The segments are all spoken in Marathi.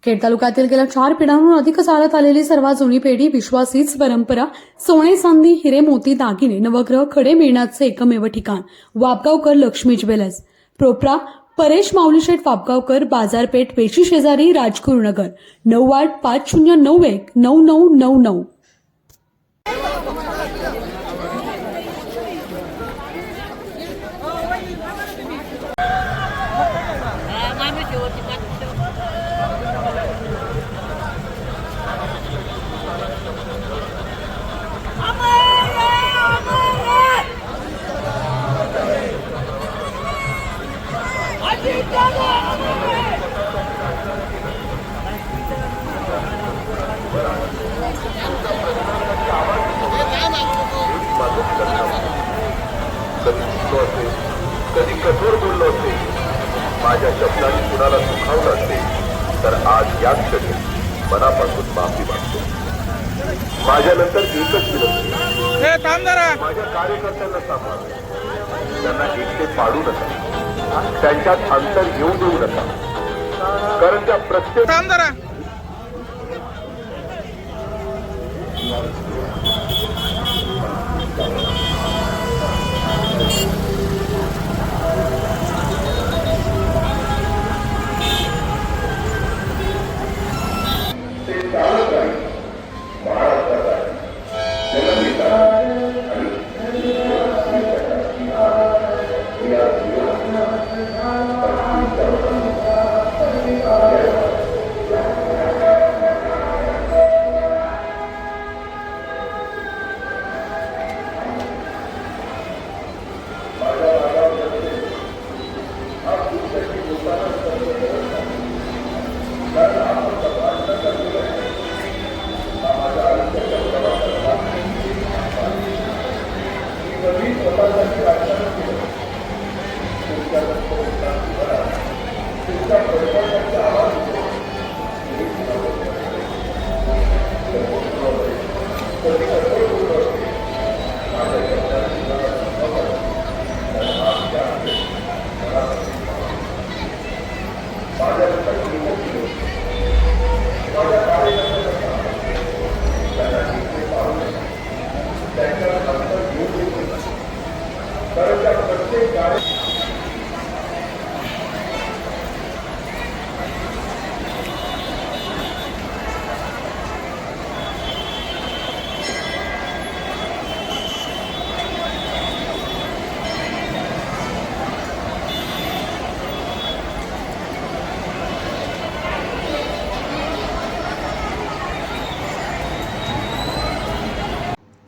खेड तालुक्यातील गेल्या 4 पिढ्यांहून अधिक चालत आलेली सर्वात जुनी पेढी, विश्वास हीच परंपरा, सोने चांदी हिरे मोती दागिने नवग्रह खडे मिळण्याचे एकमेव ठिकाण वापगावकर लक्ष्मी ज्वेलर्स. प्रोप्रा परेश माऊलीशेठ वापगावकर, बाजारपेठ वेशी शेजारी, राजगुरुनगर. 9850919999. कधी कठोर बोललो असेल, माझ्या शब्दाने कुणाला दुखावलं असेल तर आज या क्षणी मनापासून माफी मागतो. माझ्यानंतर एकच विनंती, माझ्या कार्यकर्त्यांना सांभाळा. त्यांना एकटे पाडू नका, त्यांच्यात अंतर येऊ देऊ नका, कारण त्या प्रत्येक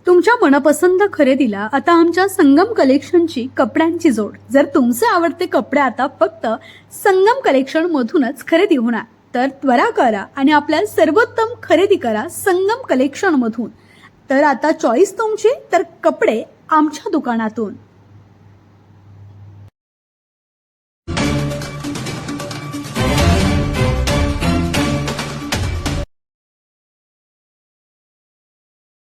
तुमच्या मनपसंत खरेदीला आता आमच्या संगम कलेक्शनची कपड्यांची जोड. जर तुमचे आवडते कपडे आता फक्त संगम कलेक्शन मधूनच खरेदी होणार, तर त्वरा करा आणि आपल्या सर्वोत्तम खरेदी करा संगम कलेक्शन मधून. तर आता चॉईस तुमची, तर कपडे आमच्या दुकानातून.